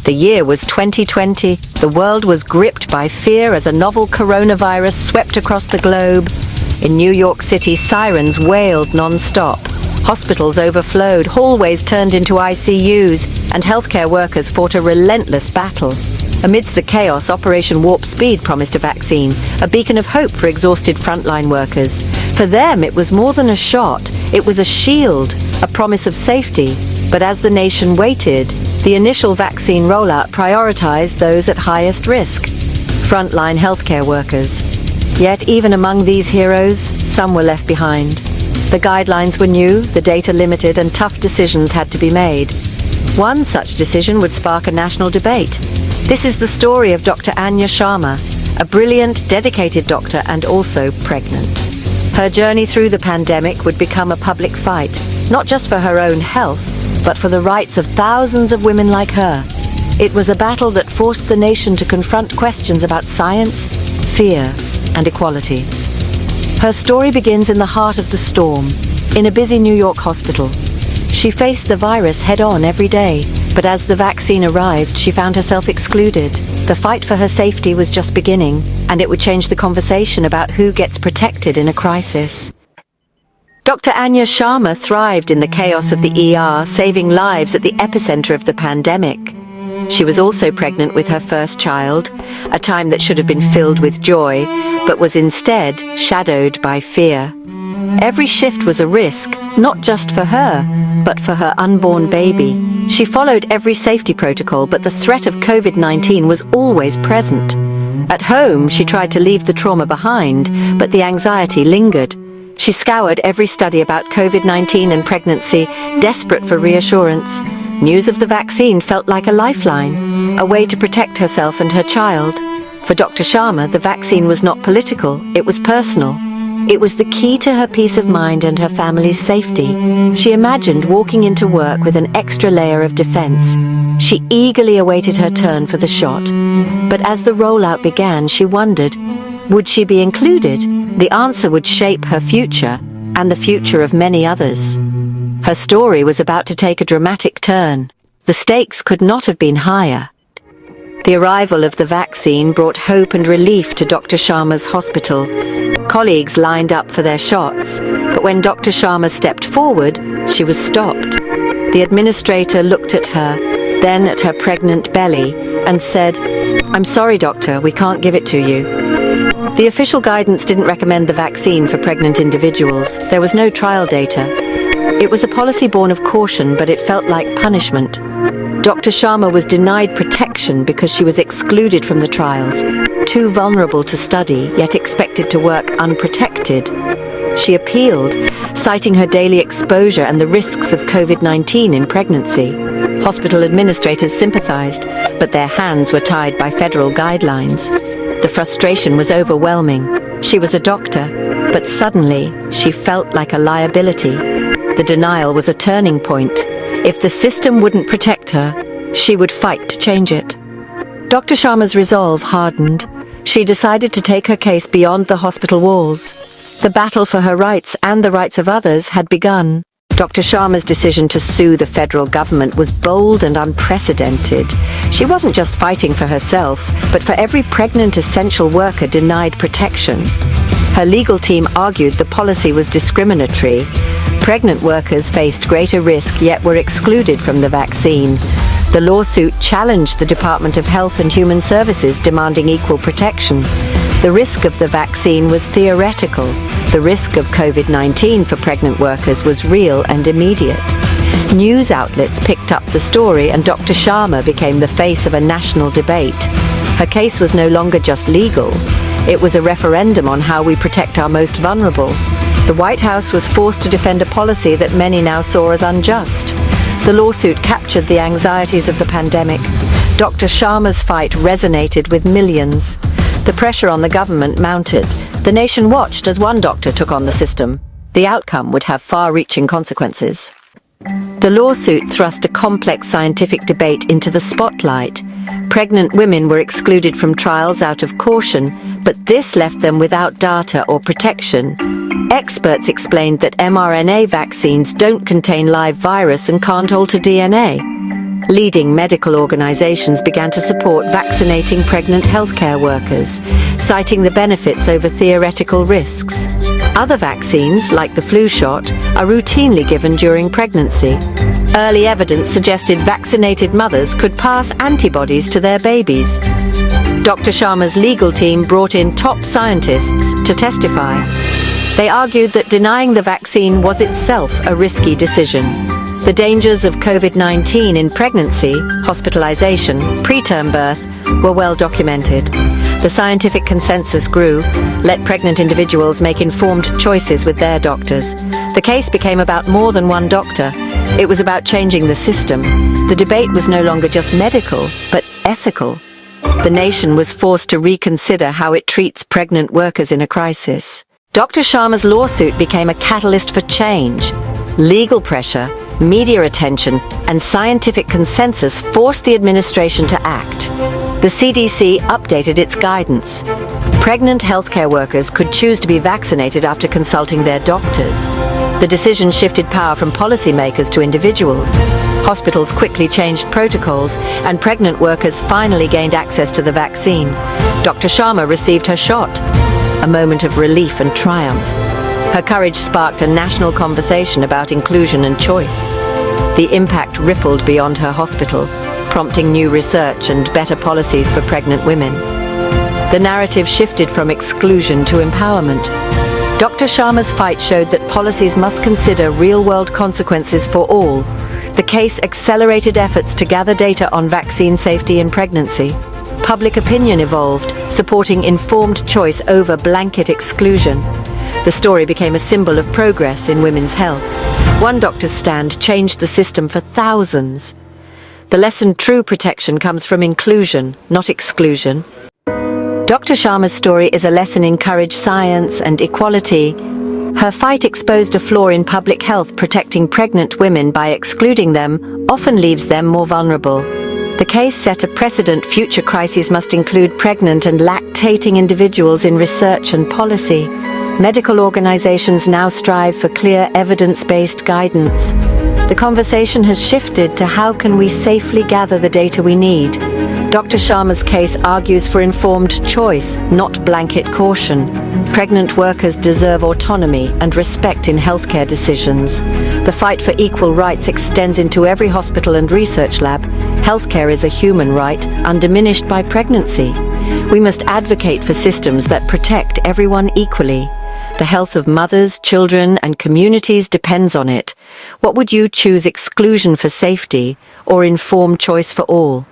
The year was 2020. The world was gripped by fear as a novel coronavirus swept across the globe. In New York City, sirens wailed non-stop. Hospitals overflowed, hallways turned into ICUs, and healthcare workers fought a relentless battle. Amidst the chaos, Operation Warp Speed promised a vaccine, a beacon of hope for exhausted frontline workers. For them, it was more than a shot. It was a shield, a promise of safety. But as the nation waited, the initial vaccine rollout prioritized those at highest risk, frontline healthcare workers. Yet even among these heroes, some were left behind. The guidelines were new, the data limited, and tough decisions had to be made. One such decision would spark a national debate. This is the story of Dr. Anya Sharma, a brilliant, dedicated doctor and also pregnant. Her journey through the pandemic would become a public fight, not just for her own health, but for the rights of thousands of women like her. It was a battle that forced the nation to confront questions about science, fear, and equality. Her story begins in the heart of the storm, in a busy New York hospital. She faced the virus head-on every day, but as the vaccine arrived, she found herself excluded. The fight for her safety was just beginning, and it would change the conversation about who gets protected in a crisis. Dr. Anya Sharma thrived in the chaos of the ER, saving lives at the epicenter of the pandemic. She was also pregnant with her first child, a time that should have been filled with joy, but was instead shadowed by fear. Every shift was a risk, not just for her, but for her unborn baby. She followed every safety protocol, but the threat of COVID-19 was always present. At home, she tried to leave the trauma behind, but the anxiety lingered. She scoured every study about COVID-19 and pregnancy, desperate for reassurance. News of the vaccine felt like a lifeline, a way to protect herself and her child. For Dr. Sharma, the vaccine was not political, it was personal. It was the key to her peace of mind and her family's safety. She imagined walking into work with an extra layer of defense. She eagerly awaited her turn for the shot. But as the rollout began, she wondered, would she be included? The answer would shape her future and the future of many others. Her story was about to take a dramatic turn. The stakes could not have been higher. The arrival of the vaccine brought hope and relief to Dr. Sharma's hospital. Colleagues lined up for their shots, but when Dr. Sharma stepped forward, she was stopped. The administrator looked at her, then at her pregnant belly, and said, "I'm sorry, doctor, we can't give it to you." The official guidance didn't recommend the vaccine for pregnant individuals. There was no trial data. It was a policy born of caution, but it felt like punishment. Dr. Sharma was denied protection because she was excluded from the trials, too vulnerable to study, yet expected to work unprotected. She appealed, citing her daily exposure and the risks of COVID-19 in pregnancy. Hospital administrators sympathized, but their hands were tied by federal guidelines. The frustration was overwhelming. She was a doctor, but suddenly she felt like a liability. The denial was a turning point. If the system wouldn't protect her, she would fight to change it. Dr. Sharma's resolve hardened. She decided to take her case beyond the hospital walls. The battle for her rights and the rights of others had begun. Dr. Sharma's decision to sue the federal government was bold and unprecedented. She wasn't just fighting for herself, but for every pregnant essential worker denied protection. Her legal team argued the policy was discriminatory. Pregnant workers faced greater risk yet were excluded from the vaccine. The lawsuit challenged the Department of Health and Human Services, demanding equal protection. The risk of the vaccine was theoretical. The risk of COVID-19 for pregnant workers was real and immediate. News outlets picked up the story, and Dr. Sharma became the face of a national debate. Her case was no longer just legal. It was a referendum on how we protect our most vulnerable. The White House was forced to defend a policy that many now saw as unjust. The lawsuit captured the anxieties of the pandemic. Dr. Sharma's fight resonated with millions. The pressure on the government mounted. The nation watched as one doctor took on the system. The outcome would have far-reaching consequences. The lawsuit thrust a complex scientific debate into the spotlight. Pregnant women were excluded from trials out of caution, but this left them without data or protection. Experts explained that mRNA vaccines don't contain live virus and can't alter DNA. Leading medical organizations began to support vaccinating pregnant healthcare workers, citing the benefits over theoretical risks. Other vaccines, like the flu shot, are routinely given during pregnancy. Early evidence suggested vaccinated mothers could pass antibodies to their babies. Dr. Sharma's legal team brought in top scientists to testify. They argued that denying the vaccine was itself a risky decision. The dangers of COVID-19 in pregnancy, hospitalization, preterm birth were well documented. The scientific consensus grew. Let pregnant individuals make informed choices with their doctors. The case became about more than one doctor. It was about changing the system. The debate was no longer just medical, but ethical. The nation was forced to reconsider how it treats pregnant workers in a crisis. Dr. Sharma's lawsuit became a catalyst for change. Legal pressure, media attention, and scientific consensus forced the administration to act. The CDC updated its guidance. Pregnant healthcare workers could choose to be vaccinated after consulting their doctors. The decision shifted power from policymakers to individuals. Hospitals quickly changed protocols, and pregnant workers finally gained access to the vaccine. Dr. Sharma received her shot, a moment of relief and triumph. Her courage sparked a national conversation about inclusion and choice. The impact rippled beyond her hospital, prompting new research and better policies for pregnant women. The narrative shifted from exclusion to empowerment. Dr. Sharma's fight showed that policies must consider real-world consequences for all. The case accelerated efforts to gather data on vaccine safety in pregnancy. Public opinion evolved, supporting informed choice over blanket exclusion. The story became a symbol of progress in women's health. One doctor's stand changed the system for thousands. The lesson: true protection comes from inclusion, not exclusion. Dr. Sharma's story is a lesson in courage, science, and equality. Her fight exposed a flaw in public health. Protecting pregnant women by excluding them often leaves them more vulnerable. The case set a precedent. Future crises must include pregnant and lactating individuals in research and policy. Medical organizations now strive for clear, evidence-based guidance. The conversation has shifted to how can we safely gather the data we need. Dr. Sharma's case argues for informed choice, not blanket caution. Pregnant workers deserve autonomy and respect in healthcare decisions. The fight for equal rights extends into every hospital and research lab. Healthcare is a human right, undiminished by pregnancy. We must advocate for systems that protect everyone equally. The health of mothers, children, and communities depends on it. What would you choose: exclusion for safety or informed choice for all?